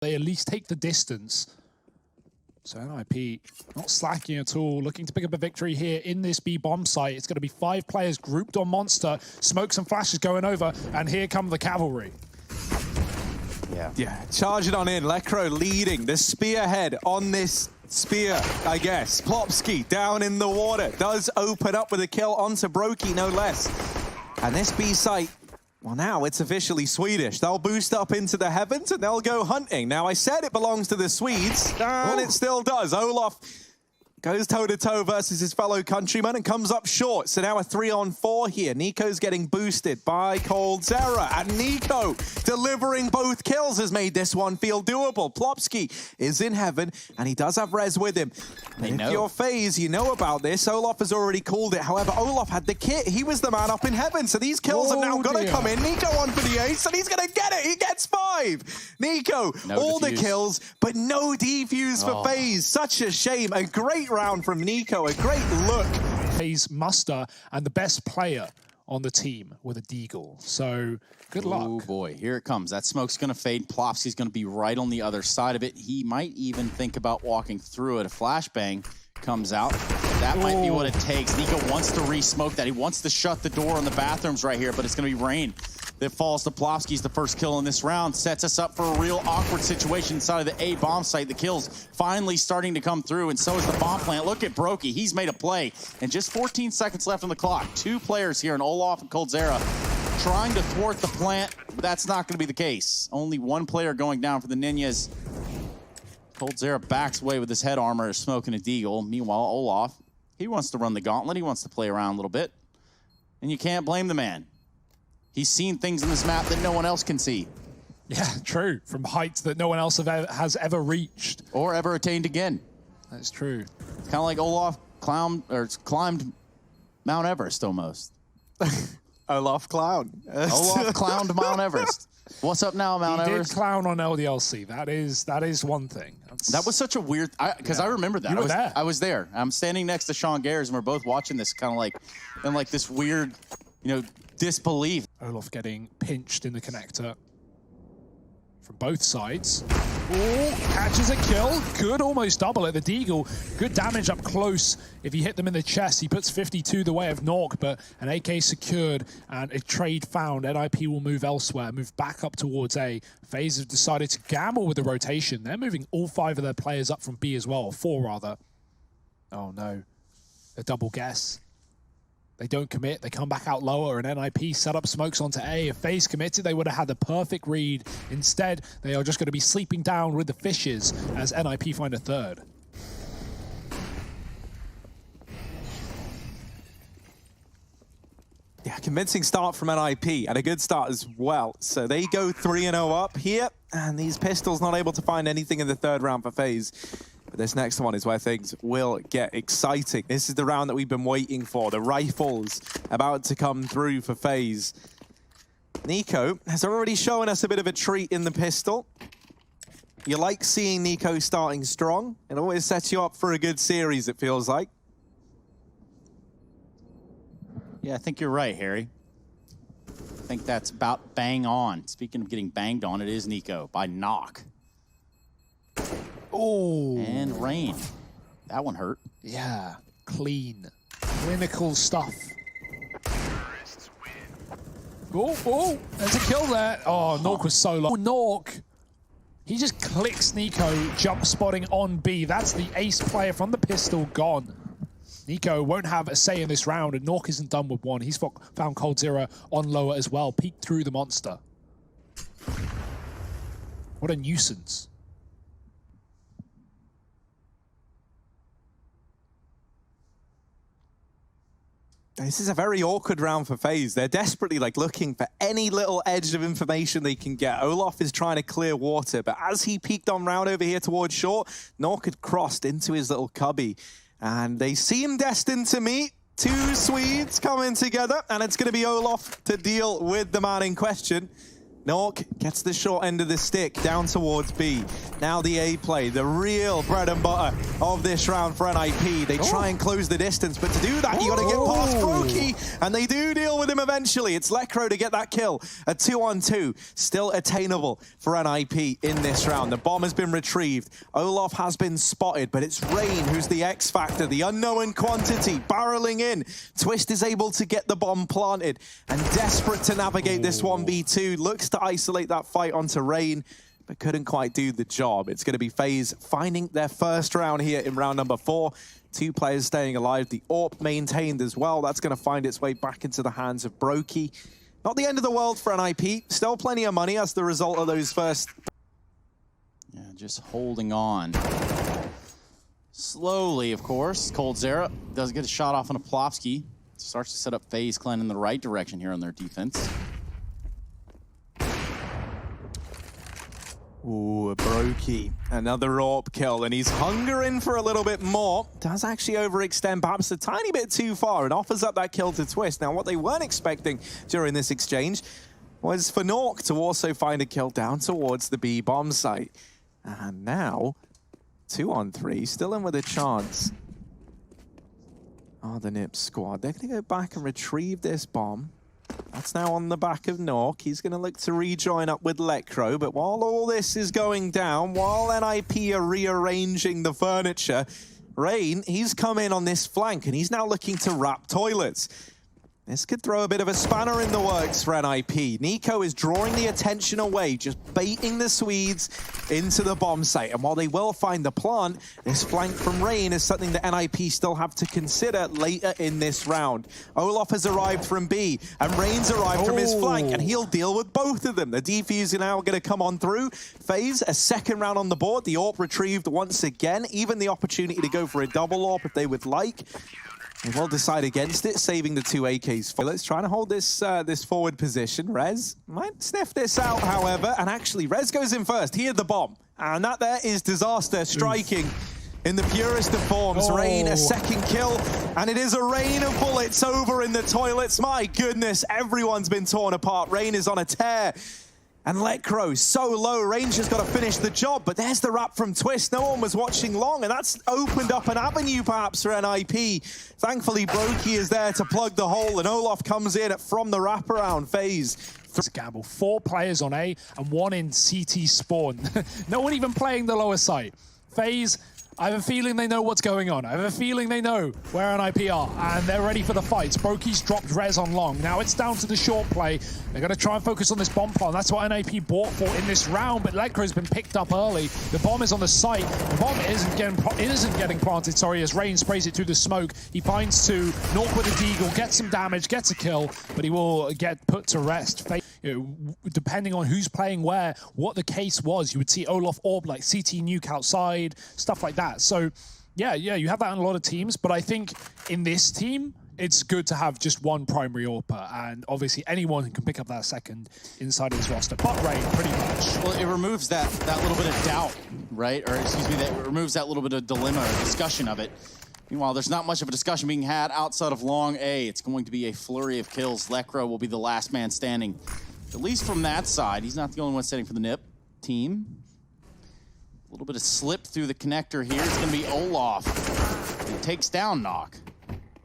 They at least take the distance. So NiP not slacking at all, looking to pick up a victory here in this B bomb site. It's going to be 5 players grouped on Monster. Smokes and flashes going over, and here come the cavalry. Yeah, charge it on in. Lekro leading the spearhead on this spear, I guess. Plopsky down in the water. Does open up with a kill onto Brokey, no less. And this B site, well, now it's officially Swedish. They'll boost up into the heavens and they'll go hunting. Now, I said it belongs to the Swedes, and it still does. Olof goes toe-to-toe versus his fellow countryman and comes up short. So now a 3-on-4 here. Niko's getting boosted by coldzera. And niko delivering both kills has made this one feel doable. Plopsky is in heaven, and he does have Rez with him. If you're FaZe, you know about this. Olaf has already called it. However, Olaf had the kit. He was the man up in heaven. So these kills are now going to come in. niko on for the ace, and he's going to get it. He gets 5. niko, all the kills, but no defuse for FaZe. Such a shame. A great round from niko, a great look. FaZe muster and the best player on the team with a deagle. So good luck. Oh boy, here it comes. That smoke's gonna fade. Plopsy's gonna be right on the other side of it. He might even think about walking through it. A flashbang comes out. That might be what it takes. niko wants to re-smoke that. He wants to shut the door on the bathrooms right here, but it's gonna be rain that falls to Plopsky's the first kill in this round. Sets us up for a real awkward situation inside of the A bomb site. The kills finally starting to come through, and so is the bomb plant. Look at Brokey. He's made a play. And just 14 seconds left on the clock. 2 players here in Olaf and coldzera trying to thwart the plant. But that's not going to be the case. Only 1 player going down for the Ninjas. coldzera backs away with his head armor, smoking a deagle. Meanwhile, Olaf, he wants to run the gauntlet. He wants to play around a little bit. And you can't blame the man. He's seen things in this map that no one else can see. Yeah, true. From heights that no one else has ever reached. Or ever attained again. That's true. It's kind of like Olaf climbed Mount Everest almost. Olaf clown. Olaf climbed Mount Everest. What's up now, Mount Everest? He did clown on LDLC. That is one thing. That was such a weird, because I remember that. You were there. I was there. I'm standing next to Sean Gares, and we're both watching this kind of like, in like this weird, you know, disbelief. Olaf getting pinched in the connector from both sides. Oh, catches a kill. Good, almost double at the deagle. Good damage up close. If he hit them in the chest, he puts 52 the way of Nork, but an AK secured and a trade found. NiP will move elsewhere, move back up towards A. FaZe have decided to gamble with the rotation. They're moving all 5 of their players up from B as well, or 4 rather. Oh no, a double guess. They don't commit, they come back out lower, and NiP set up smokes onto A. If FaZe committed, they would have had the perfect read. Instead, they are just going to be sleeping down with the fishes as NiP find a 3rd. Yeah, convincing start from NiP, and a good start as well. So they go 3-0 up here, and these pistols not able to find anything in the 3rd round for FaZe. But this next one is where things will get exciting. This is the round that we've been waiting for. The rifles about to come through for FaZe. niko has already shown us a bit of a treat in the pistol. You like seeing niko starting strong. It always sets you up for a good series, it feels like. Yeah, I think you're right, Harry. I think that's about bang on. Speaking of getting banged on, it is niko by Knock. Oh. And rain. That one hurt. Yeah, clean. Clinical stuff. Oh, there's a kill there. Oh, Nork was so low. Nork, he just clicks niko, jump spotting on B. That's the ace player from the pistol gone. niko won't have a say in this round, and Nork isn't done with 1. He's found coldzera on lower as well, peeked through the monster. What a nuisance. This is a very awkward round for FaZe. They're desperately looking for any little edge of information they can get. Olaf is trying to clear water, but as he peeked on round over here towards short, Nork had crossed into his little cubby. And they seem destined to meet. 2 Swedes coming together, and it's going to be Olaf to deal with the man in question. Nork gets the short end of the stick down towards B. Now the A play, the real bread and butter of this round for NiP. They try and close the distance, but to do that, you got to get past Brokey, and they do deal with him eventually. It's Lekro to get that kill. A 2-on-2, still attainable for NiP in this round. The bomb has been retrieved. Olof has been spotted, but it's Rain who's the X factor, the unknown quantity, barreling in. Twist is able to get the bomb planted, and desperate to navigate this 1v2, looks to isolate that fight onto Rain, but couldn't quite do the job. It's going to be FaZe finding their first round here in round number 4. 2 players staying alive. The AWP maintained as well. That's going to find its way back into the hands of Brokey. Not the end of the world for NiP. Still plenty of money as the result of those first. Yeah, just holding on. Slowly, of course. coldzera does get a shot off on a Plopsky. Starts to set up FaZe Clan in the right direction here on their defense. Ooh, Brokey, another AWP kill, and he's hungering for a little bit more. Does actually overextend perhaps a tiny bit too far and offers up that kill to Twist. Now, what they weren't expecting during this exchange was for Nork to also find a kill down towards the B bomb site. And now, 2-on-3, still in with a chance. Oh, the NiP squad. They're going to go back and retrieve this bomb. That's now on the back of Nork. He's going to look to rejoin up with Lekro. But while all this is going down, while NiP are rearranging the furniture, Rain, he's come in on this flank, and he's now looking to wrap toilets. This could throw a bit of a spanner in the works for NiP. niko is drawing the attention away, just baiting the Swedes into the bomb site. And while they will find the plant, this flank from Rain is something that NiP still have to consider later in this round. Olof has arrived from B, and Rain's arrived from his flank, and he'll deal with both of them. The defuse are now going to come on through. FaZe, a second round on the board. The AWP retrieved once again. Even the opportunity to go for a double AWP if they would like. They will decide against it, saving the 2 AKs. Let's try to hold this this forward position. Rez might sniff this out, however, and actually, Rez goes in first. He had the bomb, and that there is disaster striking in the purest of forms. Rain, a second kill, and it is a rain of bullets over in the toilets. My goodness, everyone's been torn apart. Rain is on a tear. And Lekro, so low, Ranger's got to finish the job, but there's the wrap from Twist. No one was watching long, and that's opened up an avenue perhaps for NiP. Thankfully, Brokey is there to plug the hole, and Olof comes in from the wraparound phase. It's a gamble. 4 players on A and 1 in CT spawn. No one even playing the lower site. FaZe, I have a feeling they know what's going on. I have a feeling they know where NiP are, and they're ready for the fights. Brokey's dropped Rez on long. Now it's down to the short play. They're going to try and focus on this bomb plan. That's what NiP bought for in this round, but Lekro's been picked up early. The bomb is on the site. The bomb isn't getting planted, sorry, as Rain sprays it through the smoke. He finds 2. Nork with a deagle, gets some damage, gets a kill, but he will get put to rest. You know, depending on who's playing where, what the case was, you would see Olof AWP like CT nuke outside, stuff like that. So, yeah, you have that in a lot of teams, but I think in this team, it's good to have just one primary AWPer, and obviously anyone can pick up that second inside of his roster. But Rain, pretty much. Well, it removes that little bit of doubt, right? Or excuse me, that removes that little bit of dilemma or discussion of it. Meanwhile, there's not much of a discussion being had outside of long A. It's going to be a flurry of kills. Lekro will be the last man standing, at least from that side. He's not the only one standing for the NiP team. A little bit of slip through the connector here. It's going to be Olof. He takes down Knock.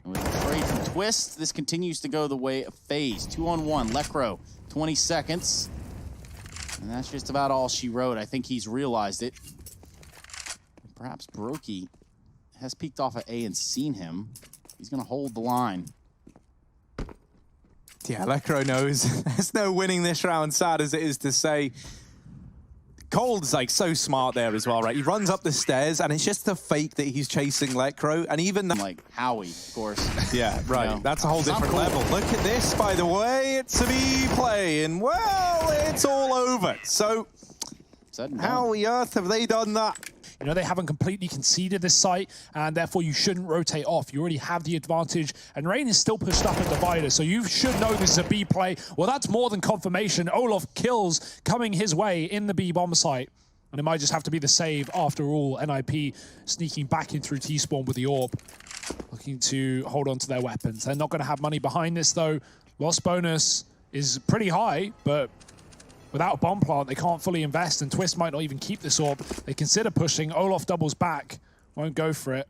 And with a trade from Twist, this continues to go the way of FaZe. 2-on-1, Lekro, 20 seconds. And that's just about all she wrote. I think he's realized it. Perhaps Brokey has peeked off at A and seen him. He's going to hold the line. Yeah, Lekro knows there's no winning this round, sad as it is to say. Cold's like so smart there as well, right? He runs up the stairs, and it's just a fake that he's chasing Lekro, and even that, like Howie, of course. Yeah, right. You know, that's a whole different level. Look at this, by the way. It's a B play, and well, it's all over. So, how on earth have they done that? You know, they haven't completely conceded this site, and therefore you shouldn't rotate off. You already have the advantage, and Rain is still pushed up at Divider, so you should know this is a B play. Well, that's more than confirmation. Olof kills coming his way in the B bomb site, and it might just have to be the save after all. NiP sneaking back in through T-spawn with the AWP, looking to hold on to their weapons. They're not going to have money behind this, though. Loss bonus is pretty high, but without a bomb plant, they can't fully invest, and Twist might not even keep this orb. They consider pushing. Olaf doubles back, won't go for it.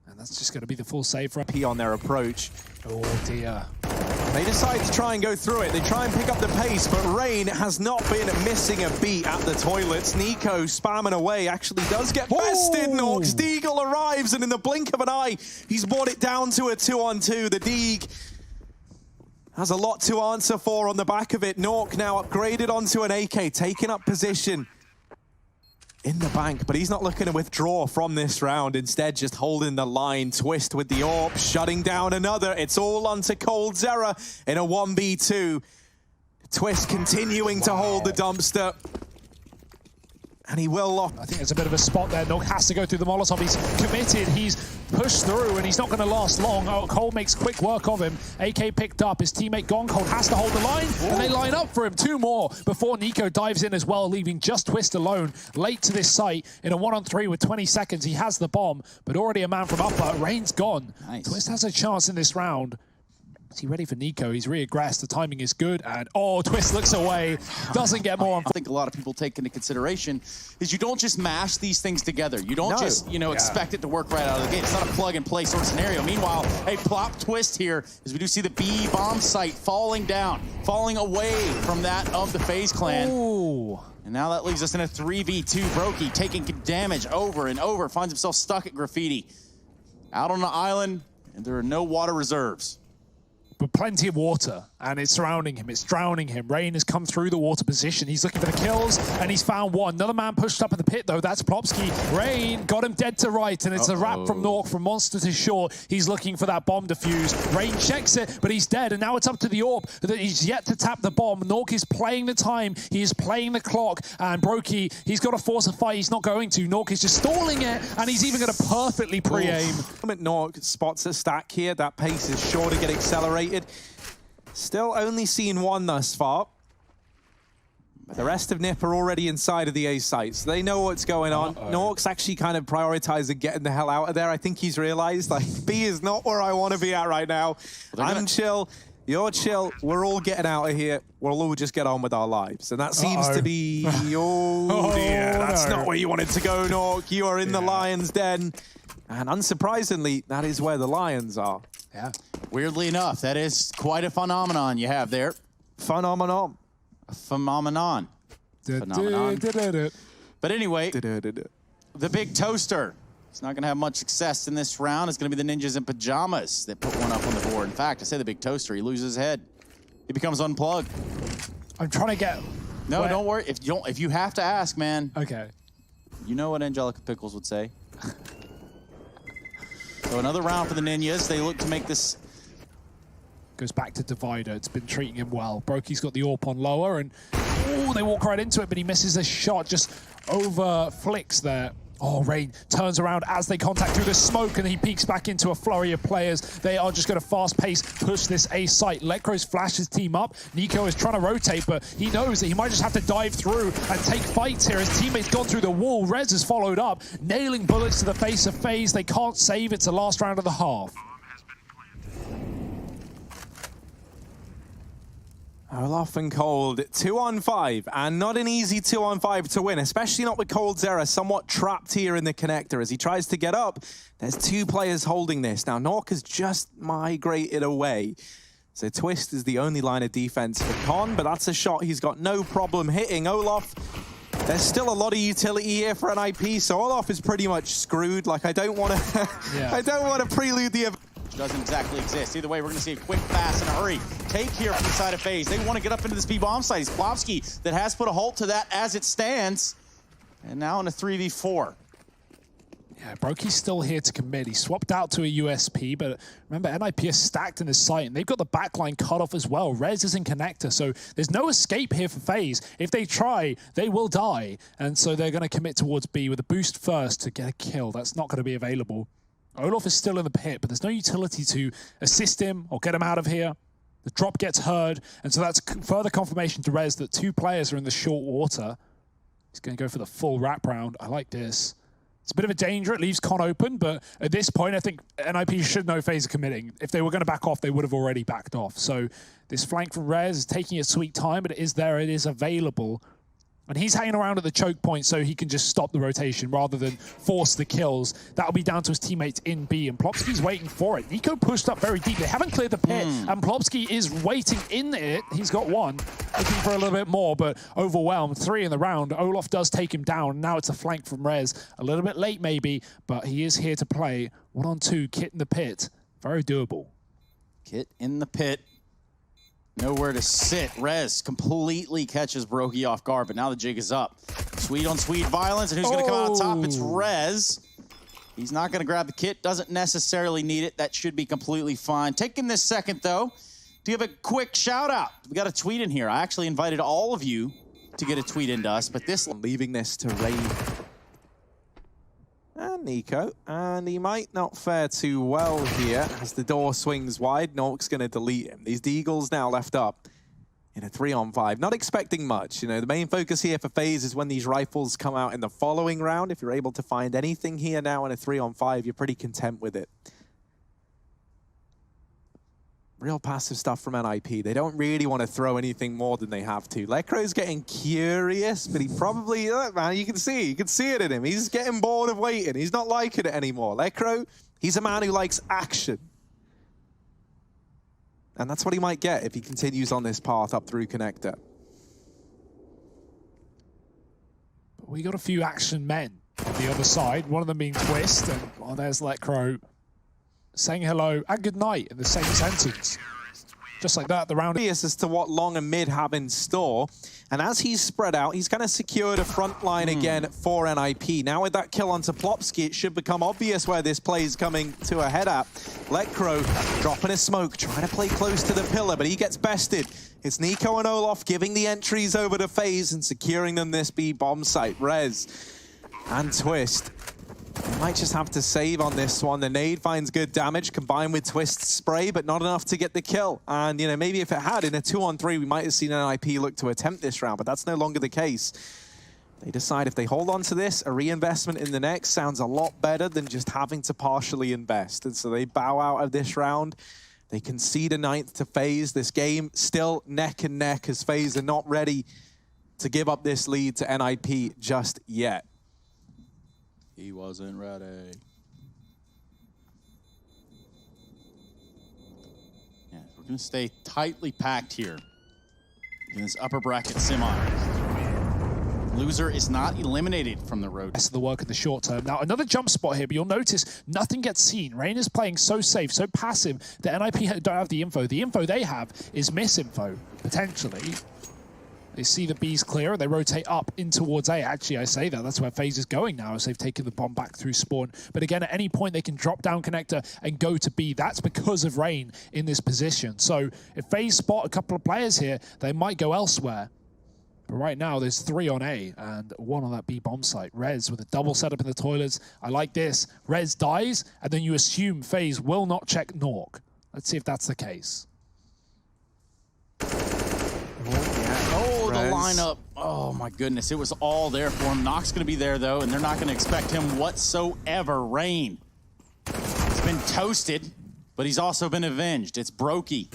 And that's just going to be the full save for P on their approach. Oh dear. They decide to try and go through it. They try and pick up the pace, but Rain has not been missing a beat at the toilets. niko spamming away actually does get bested. Norks Deagle arrives, and in the blink of an eye, he's brought it down to a 2-on-2. The Deag has a lot to answer for on the back of it. Nork now upgraded onto an AK, taking up position in the bank, but he's not looking to withdraw from this round. Instead, just holding the line. Twist with the AWP, shutting down another. It's all onto coldzera in a 1v2. Twist continuing to hold the dumpster. And he will lock. I think there's a bit of a spot there. Nog has to go through the Molotov. He's committed. He's pushed through, and he's not going to last long. Oh, Cole makes quick work of him. AK picked up. His teammate gone. Cole has to hold the line, and they line up for him. 2 more before niko dives in as well, leaving just Twist alone. Late to this site in a 1-on-3 with 20 seconds. He has the bomb, but already a man from upper. Rain's gone. Nice. Twist has a chance in this round. Is he ready for niko? He's reaggressed. The timing is good. And, oh, Twist looks away. Doesn't get more on. I think a lot of people take into consideration is you don't just mash these things together. You don't just, expect it to work right out of the gate. It's not a plug-and-play sort of scenario. Meanwhile, a plop Twist here as we do see the B bomb site falling down, falling away from that of the FaZe Clan. Ooh. And now that leaves us in a 3v2. Brokey taking damage over and over, finds himself stuck at Graffiti. Out on the island, and there are no water reserves. But plenty of water, and it's surrounding him, it's drowning him. Rain has come through the water position. He's looking for the kills, and he's found one. Another man pushed up in the pit, though. That's Plopsky. Rain got him dead to right, and it's a wrap from Nork, from monster to shore. He's looking for that bomb defuse. Rain checks it, but he's dead, and now it's up to the AWP. He's yet to tap the bomb. Nork is playing the time. He is playing the clock, and Brokey, he's got to force a fight. He's not going to. Nork is just stalling it, and he's even going to perfectly pre-aim. Nork spots a stack here. That pace is sure to get accelerated. Still only seen one thus far. But the rest of NiP are already inside of the A site, so they know what's going on. Nork's actually kind of prioritizing getting the hell out of there. I think he's realized, like, B is not where I want to be at right now. I'm chill. You're chill. We're all getting out of here. We'll all just get on with our lives. And that seems to be... Oh, dear. That's not where you wanted to go, Nork. You are in the lion's den. And unsurprisingly, that is where the lions are. Yeah. Weirdly enough, that is quite a phenomenon you have there. Phenomenon. A phenomenon. Phenomenon. But anyway, the big toaster. He's not going to have much success in this round. It's going to be the ninjas in pajamas that put one up on the board. In fact, I say the big toaster. He loses his head. He becomes unplugged. I'm trying to get... No, don't worry. If you have to ask, man. Okay. You know what Angelica Pickles would say. So another round for the ninjas. They look to make this... Goes back to Divider. It's been treating him well. Brokey's got the AWP on lower, and they walk right into it, but he misses a shot. Just over flicks there. Oh, Rain turns around as they contact through the smoke, and he peeks back into a flurry of players. They are just going to fast-pace push this A site. Lekros flashes team up. niko is trying to rotate, but he knows that he might just have to dive through and take fights here. His teammate's gone through the wall. Rez has followed up, nailing bullets to the face of FaZe. They can't save. It's the last round of the half. Olaf and Cold, 2-on-5, and not an easy 2-on-5 to win, especially not with coldzera somewhat trapped here in the connector. As he tries to get up, there's 2 players holding this. Now, Nork has just migrated away. So Twist is the only line of defense for Con, but that's a shot he's got no problem hitting. Olaf, there's still a lot of utility here for an IP, so Olaf is pretty much screwed. Like, I don't want to I don't want to prelude the event. Doesn't exactly exist. Either way, we're going to see a quick, fast, and a hurry take here from the side of FaZe. They want to get up into this B-bomb site. It's Plopsky that has put a halt to that as it stands. And now in a 3v4. Yeah, Brokey's still here to commit. He swapped out to a USP, but remember, NiP is stacked in this site, and they've got the backline cut off as well. Rez is in connector, so there's no escape here for FaZe. If they try, they will die. And so they're going to commit towards B with a boost first to get a kill. That's not going to be available. Olaf is still in the pit, but there's no utility to assist him or get him out of here. The drop gets heard, and so that's further confirmation to Rez that 2 players are in the short water. He's going to go for the full wrap round. I like this. It's a bit of a danger. It leaves Con open, but at this point, I think NiP should know FaZe are committing. If they were going to back off, they would have already backed off. So this flank from Rez is taking its sweet time, but it is there. It is available. And he's hanging around at the choke point so he can just stop the rotation rather than force the kills. That'll be down to his teammates in B, and Plopski's waiting for it. niko pushed up very deep. They haven't cleared the pit, and Plopski is waiting in it. He's got one, looking for a little bit more, but overwhelmed. 3 in the round. Olaf does take him down. Now it's a flank from Rez. A little bit late maybe, but he is here to play. 1-on-2, Kit in the pit. Very doable. Kit in the pit. Nowhere to sit. Rez completely catches Brokey off guard, but now the jig is up. Sweet on sweet violence, and who's going to come out on top? It's Rez. He's not going to grab the kit. Doesn't necessarily need it. That should be completely fine. Taking this second, though, to give a quick shout-out. We got a tweet in here. I actually invited all of you to get a tweet into us, but this... Leaving this to Ray and niko, and he might not fare too well here as the door swings wide. Nork's going to delete him. These Deagles now left up in a 3-on-5. Not expecting much. You know, the main focus here for FaZe is when these rifles come out in the following round. If you're able to find anything here now in a 3-on-5, you're pretty content with it. Real passive stuff from NiP. They don't really want to throw anything more than they have to. Lekro's getting curious, but he probably, look, man, you can see it in him. He's getting bored of waiting. He's not liking it anymore. Lekro, he's a man who likes action. And that's what he might get if he continues on this path up through connector. But we got a few action men on the other side, one of them being Twist, and well, there's Lekro saying hello and good night in the same sentence. Just like that, the round... As to what long and mid have in store. And as he's spread out, he's kind of secured a front line again for NiP. Now with that kill onto Plopski, it should become obvious where this play is coming to a head at. Lekro dropping a smoke, trying to play close to the pillar, but he gets bested. It's niko and Olaf giving the entries over to FaZe and securing them this B bomb site. Rez and Twist. They might just have to save on this one. The nade finds good damage combined with Twist's spray, but not enough to get the kill. And, you know, maybe if it had in a 2-on-3, we might have seen NiP look to attempt this round, but that's no longer the case. They decide if they hold on to this, a reinvestment in the next sounds a lot better than just having to partially invest. And so they bow out of this round. They concede a 9th to FaZe. This game still neck and neck as FaZe are not ready to give up this lead to NiP just yet. He wasn't ready. Yeah, we're going to stay tightly packed here in this upper bracket semi. Loser is not eliminated from the road. Rest of the work in the short term. Now, another jump spot here, but you'll notice nothing gets seen. Rain is playing so safe, so passive, that NiP don't have the info. The info they have is misinfo, potentially. They see the B's clear, they rotate up in towards A. Actually, I say that. That's where FaZe is going now, as they've taken the bomb back through spawn. But again, at any point, they can drop down connector and go to B. That's because of Rain in this position. So if FaZe spot a couple of players here, they might go elsewhere. But right now, there's 3 on A and 1 on that B bomb site. Rez with a double setup in the toilets. I like this. Rez dies, and then you assume FaZe will not check Nork. Let's see if that's the case. Oh, the lineup. Oh, my goodness. It was all there for him. Nock's going to be there, though, and they're not going to expect him whatsoever. Rain. He's been toasted, but he's also been avenged. It's Brokey.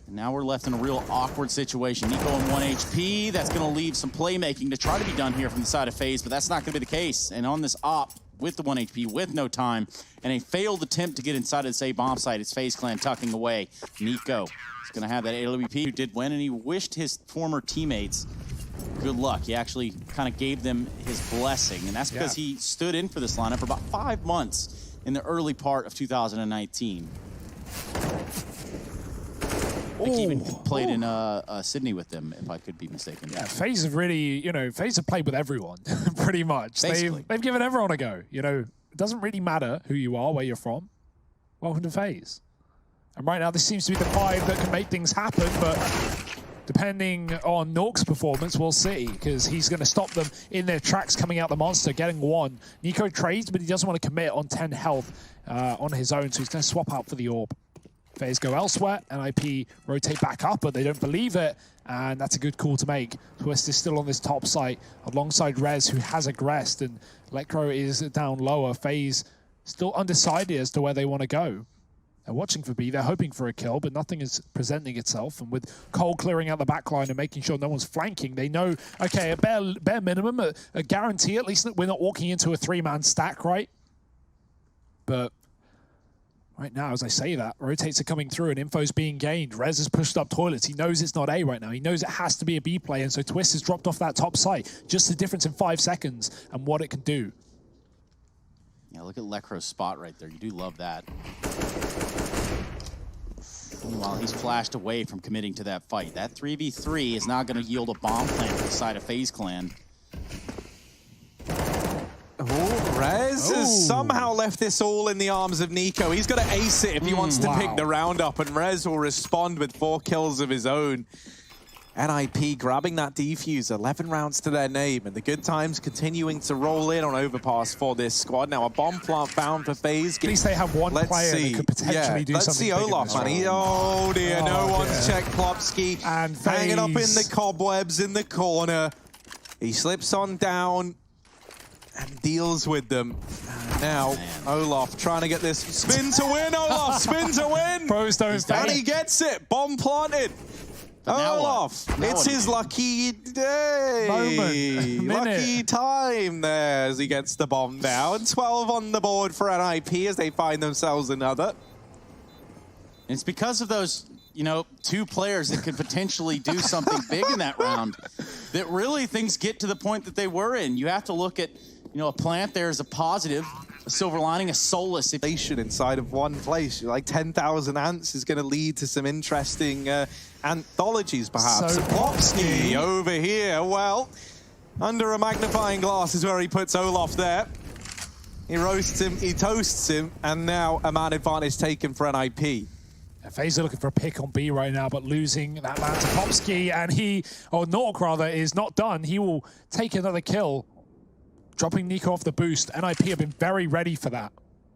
And now we're left in a real awkward situation. niko on 1 HP. That's going to leave some playmaking to try to be done here from the side of FaZe, but that's not going to be the case. And on this op, with the 1 HP, with no time, and a failed attempt to get inside of this A bomb site, it's FaZe Clan tucking away. niko is going to have that AWP who did win, and he wished his former teammates good luck. He actually kind of gave them his blessing, and that's because he stood in for this lineup for about 5 months in the early part of 2019. I think he even played in Sydney with them, if I could be mistaken. Yeah, FaZe have really, you know, FaZe have played with everyone, pretty much. They've given everyone a go. You know, it doesn't really matter who you are, where you're from. Welcome to FaZe. And right now, this seems to be the vibe that can make things happen, but depending on Nork's performance, we'll see, because he's going to stop them in their tracks coming out the monster, getting 1. niko trades, but he doesn't want to commit on 10 health on his own, so he's going to swap out for the orb. FaZe go elsewhere, NiP rotate back up, but they don't believe it, and that's a good call to make. Twist is still on this top site, alongside Rez, who has aggressed, and Electro is down lower. FaZe still undecided as to where they want to go. They're watching for B, they're hoping for a kill, but nothing is presenting itself, and with Cole clearing out the backline and making sure no one's flanking, they know, okay, a bare minimum, a guarantee, at least that we're not walking into a three-man stack, right? But right now, as I say that, rotates are coming through and info's being gained. Rez has pushed up toilets. He knows it's not A right now. He knows it has to be a B play, and so Twist has dropped off that top site. Just the difference in 5 seconds and what it can do. Yeah, look at Lecro's spot right there. You do love that. Meanwhile, he's flashed away from committing to that fight. That 3v3 is not going to yield a bomb plant for the side of FaZe Clan. Oh, Rez has somehow left this all in the arms of niko. He's got to ace it if he wants to pick the round up, and Rez will respond with 4 kills of his own. NiP grabbing that defuse, 11 rounds to their name, and the good times continuing to roll in on overpass for this squad. Now a bomb plant found for FaZe. At least they have one player that could potentially do let's something. Let's see Olaf, man. Oh dear, no one's checked Plopsky. And hanging up in the cobwebs in the corner. He slips on down and deals with them. And now Olaf trying to get this spin to win. Olaf, spin to win. Pros don't and he gets it. Bomb planted. Olaf, it's his lucky day. Lucky time there as he gets the bomb down. 12 on the board for NiP as they find themselves another. And it's because of those, you know, 2 players that could potentially do something big in that round that really things get to the point that they were in. You have to look at, you know, a plant there as a positive, a silver lining, a solace. Inside of one place, like 10,000 ants is going to lead to some interesting anthologies, perhaps. So Plopsky over here, well, under a magnifying glass is where he puts Olaf there. He roasts him, he toasts him, and now a man advantage taken for NiP. FaZe are looking for a pick on B right now, but losing that man to Plopsky, and Nork rather, is not done. He will take another kill, dropping niko off the boost. NiP have been very ready for that.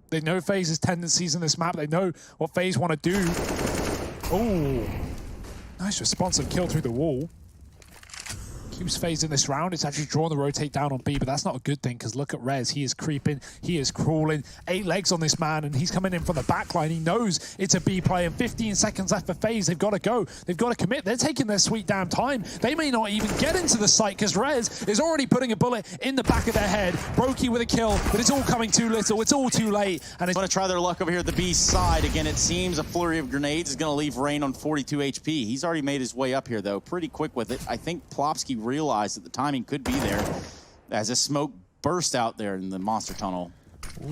They know FaZe's tendencies in this map. They know what FaZe want to do. Oh, nice responsive kill through the wall. Keeps FaZe in this round. It's actually drawn the rotate down on B, but that's not a good thing because look at Rez. He is creeping. He is crawling. 8 legs on this man, and he's coming in from the back line. He knows it's a B play, and 15 seconds left for FaZe. They've got to go. They've got to commit. They're taking their sweet damn time. They may not even get into the site because Rez is already putting a bullet in the back of their head. Brokey with a kill, but it's all coming too little. It's all too late. And it's going to try their luck over here at the B side. Again, it seems a flurry of grenades is going to leave Rain on 42 HP. He's already made his way up here, though, pretty quick with it. I think Plopsky realized that the timing could be there as a smoke burst out there in the monster tunnel.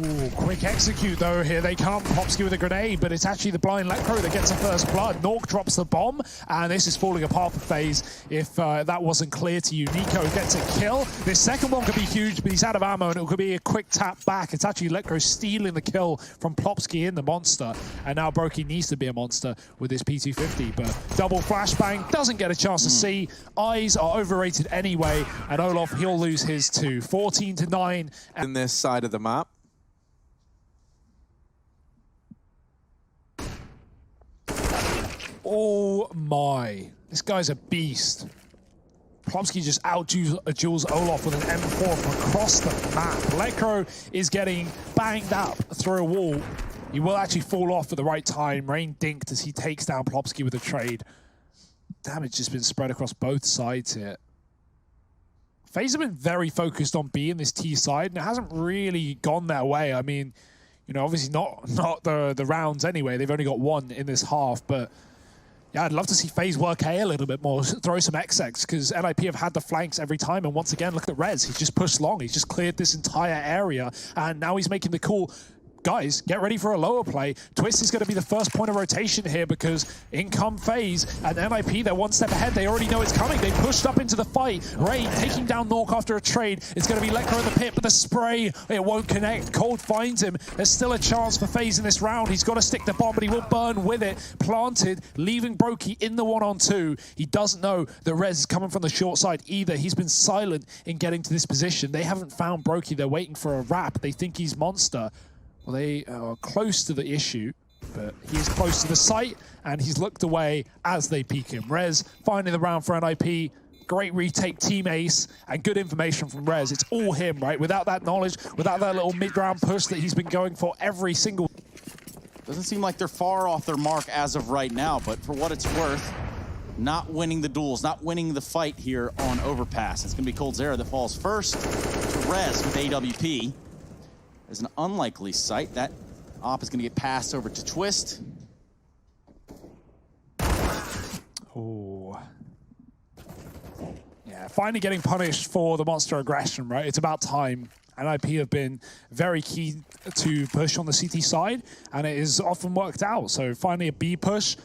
Ooh, quick execute though. Here they come. Plopsky with a grenade, but it's actually the blind Lecro that gets the first blood. Nork drops the bomb, and this is falling apart for FaZe. If that wasn't clear to you, niko gets a kill. This second one could be huge, but he's out of ammo, and it could be a quick tap back. It's actually Lecro stealing the kill from Plopsky in the monster, and now Brokey needs to be a monster with his P250, but double flashbang doesn't get a chance to see. Eyes are overrated anyway, and Olaf, he'll lose his too. 14-9. In this side of the map. Oh my, this guy's a beast. Plopsky just out-duels Olaf with an M4 from across the map. Lecro is getting banged up through a wall. He will actually fall off at the right time. Rain dinked as he takes down Plopsky with a trade. Damage has been spread across both sides here. FaZe have been very focused on B in this T side, and it hasn't really gone their way. I mean, you know, obviously not the rounds anyway. They've only got 1 in this half, but yeah, I'd love to see FaZe work A a little bit more, throw some XX, because NiP have had the flanks every time, and once again, look at Rez. He's just pushed long. He's just cleared this entire area, and now he's making the call. Guys, get ready for a lower play. Twist is going to be the first point of rotation here because in come FaZe and NiP, they're 1 step ahead. They already know it's coming. They pushed up into the fight. Rain taking down Nork after a trade. It's going to be Lecro in the pit, but the spray, it won't connect. Cold finds him. There's still a chance for FaZe in this round. He's got to stick the bomb, but he will burn with it. Planted, leaving Brokey in the 1-on-2. He doesn't know that Rez is coming from the short side either. He's been silent in getting to this position. They haven't found Brokey. They're waiting for a wrap. They think he's monster. Well, they are close to the issue. But he is close to the site, and he's looked away as they peek him. Rez finding the round for NiP. Great retake, team ace, and good information from Rez. It's all him, right? Without that knowledge, without that little mid-round push that he's been going for every single... Doesn't seem like they're far off their mark as of right now, but for what it's worth, not winning the duels, not winning the fight here on Overpass. It's going to be coldzera that falls first to Rez with AWP. There's an unlikely sight. That op is going to get passed over to Twist. Oh. Yeah, finally getting punished for the monster aggression, right? It's about time. NiP have been very key to push on the CT side, and it has often worked out. So finally a B push.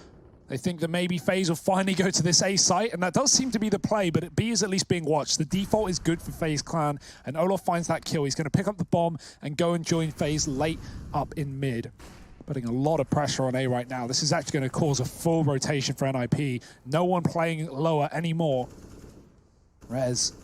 They think that maybe FaZe will finally go to this A site, and that does seem to be the play, but B is at least being watched. The default is good for FaZe Clan, and Olof finds that kill. He's going to pick up the bomb and go and join FaZe late up in mid. Putting a lot of pressure on A right now. This is actually going to cause a full rotation for NiP. No one playing lower anymore. Rez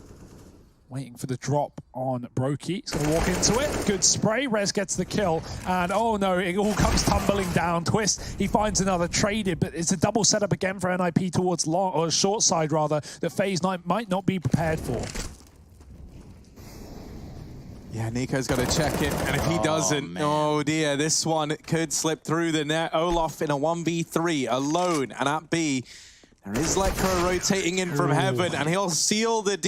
waiting for the drop on Brokey. He's going to walk into it. Good spray. Rez gets the kill. And oh no, it all comes tumbling down. Twist, he finds another traded, but it's a double setup again for NiP towards long, or short side rather, that FaZe might not be prepared for. Yeah, Nico's got to check it, and if he doesn't, oh dear, this one could slip through the net. Olof in a 1v3 alone, and at B, there is Lecro rotating in from heaven, and he'll seal the deal.